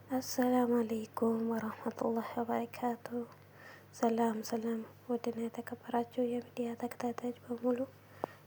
አሰላሙ አለይኩም ወራህመቱላሂ ወበረካቱ። ሰላም ሰላም፣ ወደና የተከበራችሁ የሚዲያ ተከታታዮች በሙሉ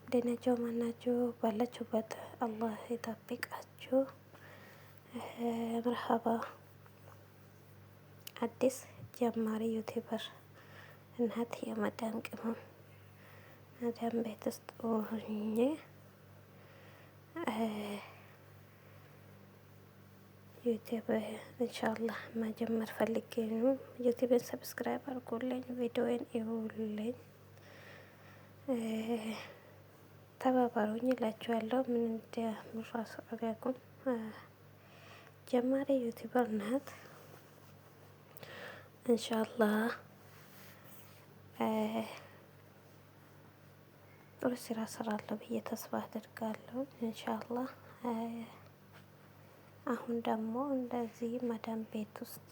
እንደናቸው ማናችሁ? ባላችሁበት አላህ ይጠብቃችሁ። መርሀባ። አዲስ ጀማሪ ዩቲዩበር እናት የመዳም ቅመም መዳም ቤት ውስጥ ሆኜ ዩቲዩብ ኢንሻአላህ መጀመር ፈልጌ ነው። ዩቲዩብን ሰብስክራይብ አድርጉልኝ፣ ቪዲዮውን ይውልኝ፣ ተባባሩኝ እላችኋለሁ። ምን እንደምራሱ አላውቅም። ጀማሪ ዩቲዩበር ናት። ኢንሻአላህ ጥሩ ስራ እሰራለሁ ብዬ ተስፋ አደርጋለሁ። ኢንሻአላህ አሁን ደግሞ እንደዚህ መዳም ቤት ውስጥ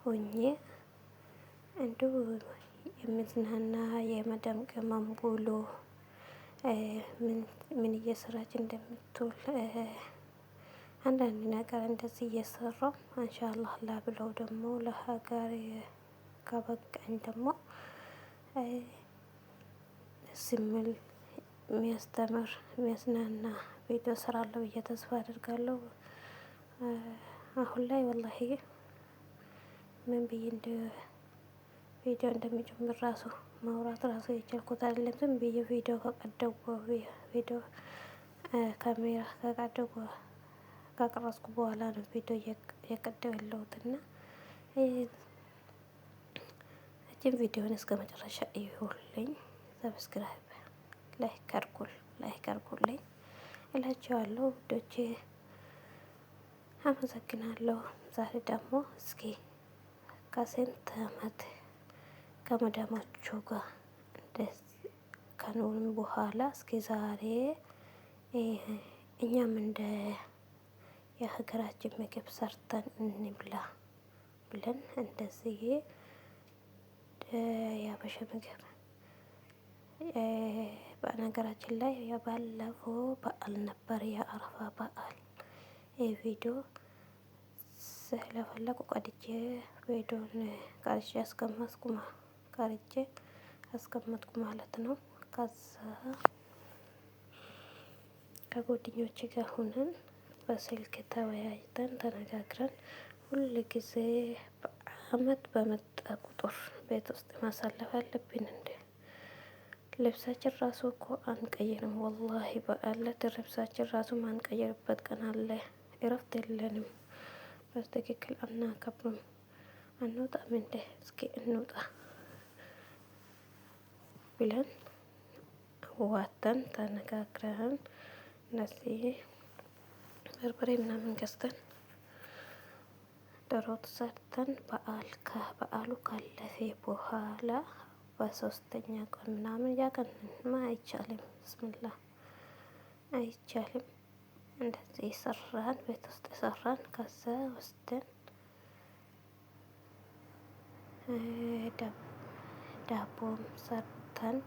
ሆኜ እንዲሁ የምዝናና የመዳም ቅመም ውሎ ምን እየሰራች እንደምትውል አንዳንድ ነገር እንደዚህ እየሰራው ኢንሻአላህ ብለው ደግሞ ለሀገር ካበቃኝ ደግሞ ሲምል የሚያስተምር የሚያዝናና ቪዲዮ እሰራለሁ ብዬ ተስፋ አደርጋለሁ። አሁን ላይ ወላሂ ምን ብዬ እንደ ቪዲዮ እንደሚጀምር ራሱ ማውራት ራሱ የቻልኩት አይደለም። ዝም ብዬ ቪዲዮ ከቀደኩ ቪዲዮ ካሜራ ከቀረጽኩ በኋላ ነው ቪዲዮ እየቀዳሁ ያለሁት እና እቺን ቪዲዮን እስከ መጨረሻ እዩልኝ። ሰብስክራይብ ላይክ አድርጉልኝ እላችኋለሁ ውዶቼ። አመሰግናለሁ። ዛሬ ደግሞ እስኪ ከስንት አመት ከመዳሞቹ ጋር እንደዚህ ከኖርን በኋላ እስኪ ዛሬ እኛም እንደ የሀገራችን ምግብ ሰርተን እንብላ ብለን እንደዚህ የሀበሻ ምግብ በነገራችን ላይ የባለፈው በዓል ነበር የአረፋ በዓል። ይህ ቪዲዮ ስለፈለኩ ቀድጄ ቪዲዮን ቀርጬ አስቀመጥኩ ማለት ነው። ከዛ ከጓደኞቼ ጋር ሆነን በስልክ ተወያይተን ተነጋግረን ሁል ጊዜ በአመት በመጣ ቁጥር ቤት ውስጥ ማሳለፍ አለብን እንዴ? ልብሳችን ራሱ እኮ አንቀይርም። ወላሂ በአለት ልብሳችን ራሱ ማንቀይርበት ቀን አለ። እረፍት የለንም። በትክክል አናከብርም። አንወጣም እንዴ? እስኪ እንውጣ ብለን ዋተን ተነጋግረን እነዚህ በርበሬ ምናምን ገዝተን ዶሮ ወጥ ሰርተን በዓሉ ካለፈ በኋላ በሶስተኛ ቀን ምናምን ያ ቀንማ አይቻልም። ብስምላ አይቻልም። እንደዚህ ሰራን፣ ቤት ውስጥ ሰራን። ከዛ ወስደን ዳቦም ሰርተን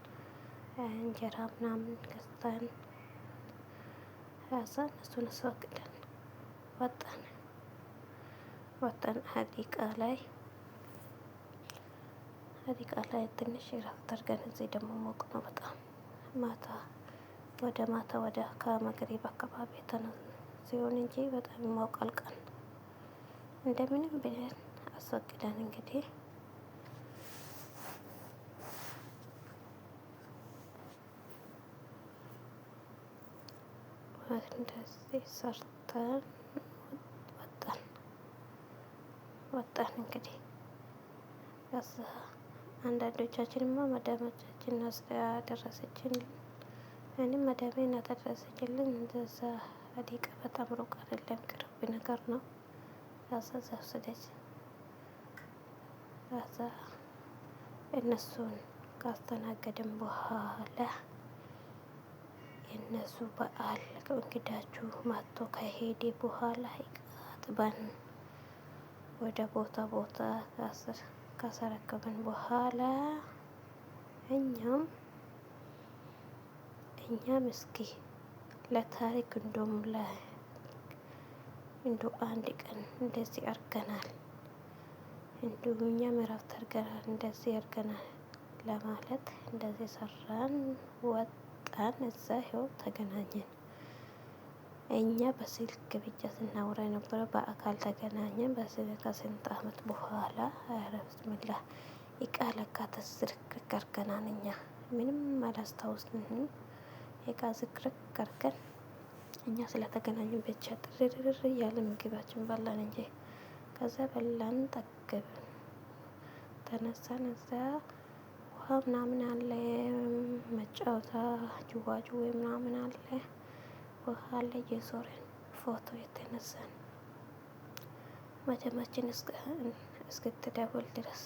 እንጀራ ምናምን ገዝተን ከዛ እሱን አስፈቅደን ወጣን ሀዲቃ ላይ ትንሽ እረፍት አድርገን እዚህ ደግሞ ሞቅ ነው በጣም ወደ ከመግሪብ አካባቢ ሲሆን እንጂ በጣም ይሞቃል ቀን። እንደምንም ብለን አስፈቅደን እንግዲህ እንደዚህ ሰርተን ወጣን እንግዲህ ከዛ አንዳንዶቻችንማ መዳሞቻችን ያደረሰችልን እኔም መዳሜ ናት ያደረሰችልን። እንደዛ ሀዲቃ በጣም ሩቅ አይደለም፣ ቅርብ ነገር ነው። ከዛ ወሰደች። ከዛ እነሱን ካስተናገድን በኋላ የእነሱ በዓል እንግዳችሁ መጥቶ ከሄደ በኋላ አጥበን ወደ ቦታ ካስረከብን በኋላ እኛም እስኪ ለታሪክ እንደውም እንዶ አንድ ቀን እንደዚህ አርገናል፣ እንዶ እኛም እረፍት አርገናል፣ እንደዚህ አርገናል ለማለት እንደዚህ ሰራን፣ ወጣን፣ እዛ ይኸው ተገናኘን። እኛ በስልክ ብቻ ስናወራ የነበረው በአካል ተገናኘን። ከስንት አመት በኋላ ኧረ ብስሚላህ እቃ ለካ ተዝረክርክ አርገናል። እኛ ምንም አላስታውስንም። እቃ ዝርክርክ አርገን እኛ ስለተገናኘን ብቻ ጥርርር እያለ ምግባችን በላን እንጂ ከዛ በላን ጠገብን፣ ተነሳን። እዛ ውሃ ምናምን አለ፣ መጫወታ ጅዋጅዌ ምናምን አለ፣ ውሃ አለ። እየዞረን ፎቶ የተነሳን መጀማችን እስክትደውል ድረስ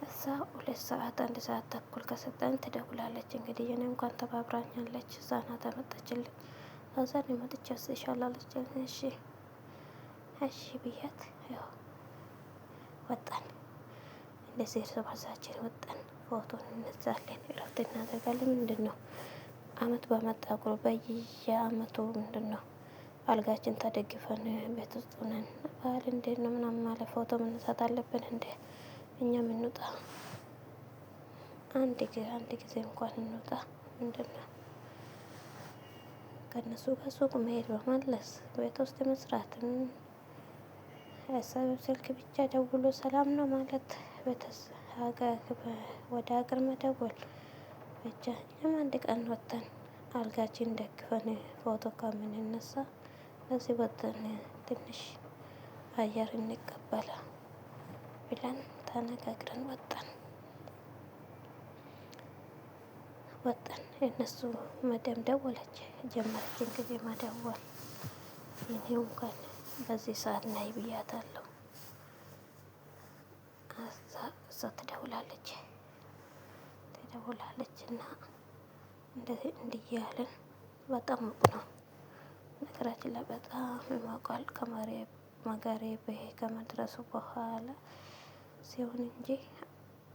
እዛ 2 ሰዓት 1 ሰዓት ተኩል ከሰጠን ትደውላለች። እንግዲህ የኔ እንኳን ተባብራኛለች። እዛ ናት አመጣችልኝ። ከዛ እኔ መጥቼ አስይሻላለች። እሺ ብያት ያው ወጣን። እንደዚህ እርስ በርሳችን ወጣን፣ ፎቶ እንነሳለን፣ እረፍት እናደርጋለን። ምንድን ነው አመት በመጣ ቁጥር በየአመቱ ምንድን ነው አልጋችን ተደግፈን ቤት ውስጥ ሆነን በዓል እንዴት ነው ምናምን ማለት ፎቶ መነሳት አለብን እንዴ? እኛ ምንውጣ አንድ ጊዜ እንኳን እንውጣ። ምንድን ነው ከነሱ ጋር ሱቅ መሄድ በመለስ ቤት ውስጥ መስራትን ሀሳብ ስልክ ብቻ ደውሎ ሰላም ነው ማለት ወደ ሀገር መደወል ብቻ። እኛም አንድ ቀን ወጥተን አልጋችን ደግፈን ፎቶ ከምንነሳ እዚህ ወጥተን ትንሽ አየር እንቀበል ብለን ተነጋግረን ወጣን። የእነሱ መደም ደወለች፣ ጀመረች እንግዲህ መደወል። እኔው እንኳን በዚህ ሰዓት ነይ ብያታለሁ። እዛ ትደውላለች እና እንደዚህ እንዲህ እያልን በጣም ሙቅ ነው ነገራችን ላይ በጣም ይሞቃል። ከመጋሪብ ከመድረሱ በኋላ ሲሆን እንጂ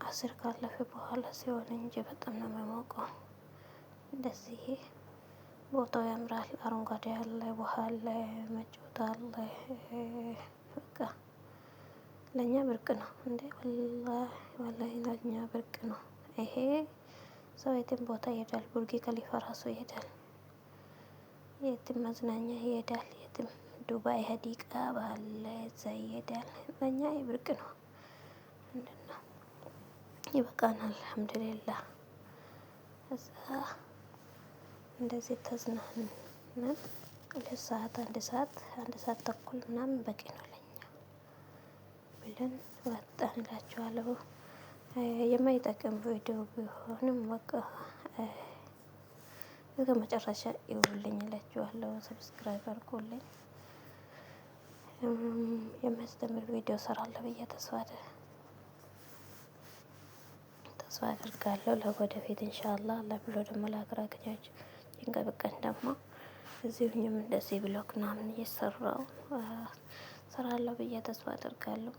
10 ካለፈ በኋላ ሲሆን እንጂ በጣም ነው የሚሞቀው። እንደዚህ ቦታው ያምራል። አረንጓዴ አለ፣ ውሃ አለ፣ መጫወቻ አለ። በቃ ለኛ ብርቅ ነው እንዴ! ወላሂ ለኛ ብርቅ ነው ይሄ። ሰው የትም ቦታ ይሄዳል። ቡርጊ ከሊፋ ራሱ ይሄዳል። የትም መዝናኛ ይሄዳል። የትም ዱባይ ሀዲቃ ባለ እዛ ይሄዳል። ለኛ ብርቅ ነው። ምንድን ነው ይበቃናል። አልሐምዱሊላህ። እዛ እንደዚህ ተዝናንን። 2 ሰዓት 1 ሰዓት ተኩል ምናምን በቂ ነው ለኛ ብለን ወጣን እላችኋለሁ። የማይጠቅም ቪዲዮ ቢሆንም በቃ እስከ መጨረሻ ይውልኝ እላችኋለሁ። ሰብስክራይብ አድርጉልኝ። የሚያስተምር ቪዲዮ እሰራለሁ ብዬ ተስፋ አደርጋለሁ። ለወደፊት ኢንሻአላህ ለብሎ ደግሞ ለሀገራችን ይንቀብቀን። ደግሞ እዚሁኝም እንደዚህ ብሎግ ምናምን እየሰራው እሰራለሁ ብዬ ተስፋ አደርጋለሁ።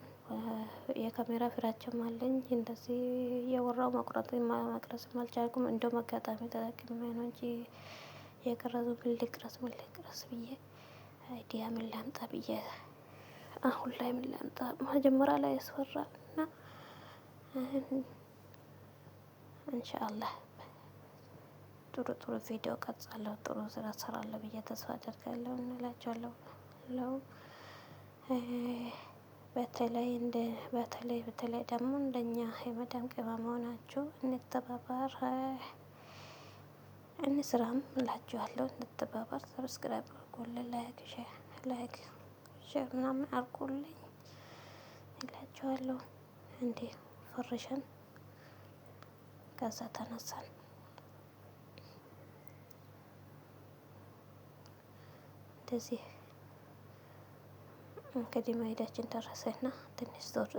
የካሜራ ፍራቻም አለኝ። እንደዚህ እያወራው መቅረጽም አልቻልኩም። እንደውም አጋጣሚ ተጠቅሜ ነው እንጂ የቀረጹ ምን ልቅረጽ ብዬ አይዲያ ምን ላምጣ ብዬ አሁን ላይ ምን ላምጣ መጀመሪያ ላይ ያስፈራል። እና ኢንሻአላህ ጥሩ ቪዲዮ ቀርጻለሁ፣ ጥሩ ስራ እሰራለሁ ብዬ ተስፋ አደርጋለሁ እንላችኋለሁ። በተለይ ደግሞ እንደኛ የመዳም ቅመም መሆናችሁ እንተባበር፣ እንስራም እላችኋለሁ። እንተባበር። ሰብስክራይብ አድርጉልኝ፣ ላይክ ሼር ምናምን አድርጉልኝ እላችኋለሁ። እንዴ ፈርሸን ከዛ ተነሳን። እንደዚህ እንግዲህ መሄዳችን ደረሰና ትንሽ ዞር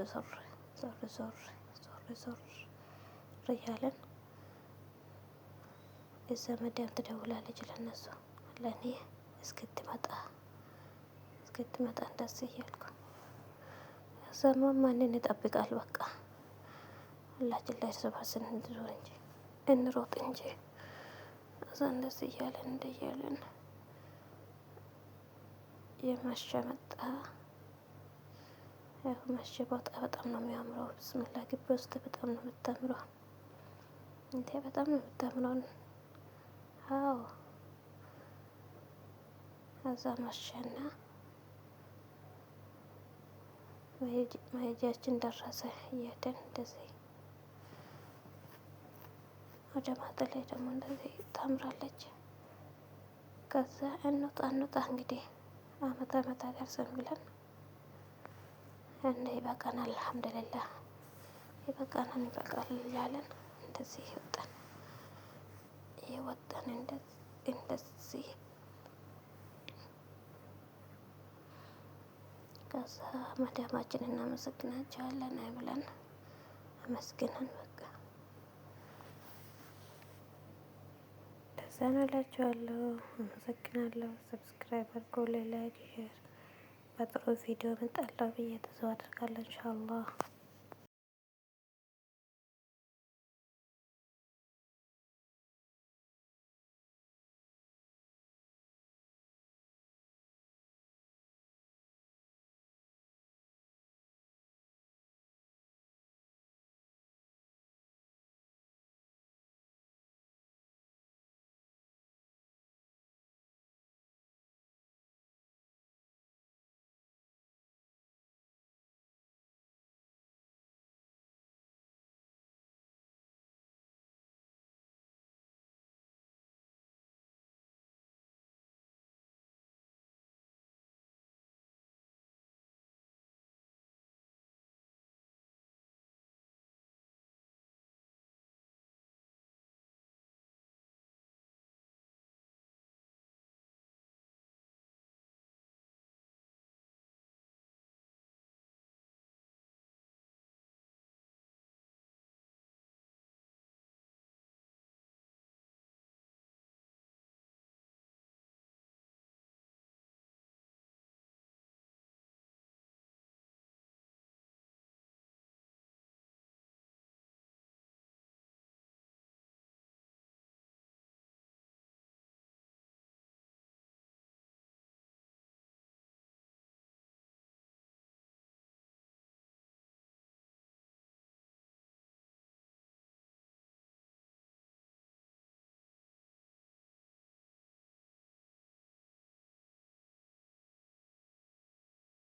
እያለን እዛ መዳም ትደውላለች ለነሱ ለኔ እስክትመጣ እንደዚህ እያልኩ እዛማ ማንን ይጠብቃል? በቃ ሁላችን ላይ እርስ በርስ እንሮጥ እንጂ እዛ እንደዚህ እያለን መሸ መጣ። ያው መሸ ቦታ በጣም ነው የሚያምረው። ብስምላ ግቢ ውስጥ በጣም ነው የምታምረው። እንዴ በጣም ነው የምታምረው። አዎ ከዛ መሸና መሄጃችን ደረሰ። እየሄድን እንደዚህ ወደ ማታ ላይ ደግሞ እንደዚህ ታምራለች። ከዛ እንውጣ እንግዲህ አመት አደርሰን ብለን እንደ ይበቃናል፣ አልሐምዱሊላህ ይበቃናል፣ ይበቃል እያለን እንደዚህ ወጣን እንደዚህ ከዛ መዳማችንን እናመሰግናቸዋለን ብለን አመስግነን በቃ እንደዛ ነው እላችኋለሁ። አመሰግናለሁ። ሰብስክራይብ አድርጎ ላይክ ሼር በጥሩ ቪዲዮ እመጣለሁ ብዬ ተስፋ አደርጋለሁ ኢንሻአላህ።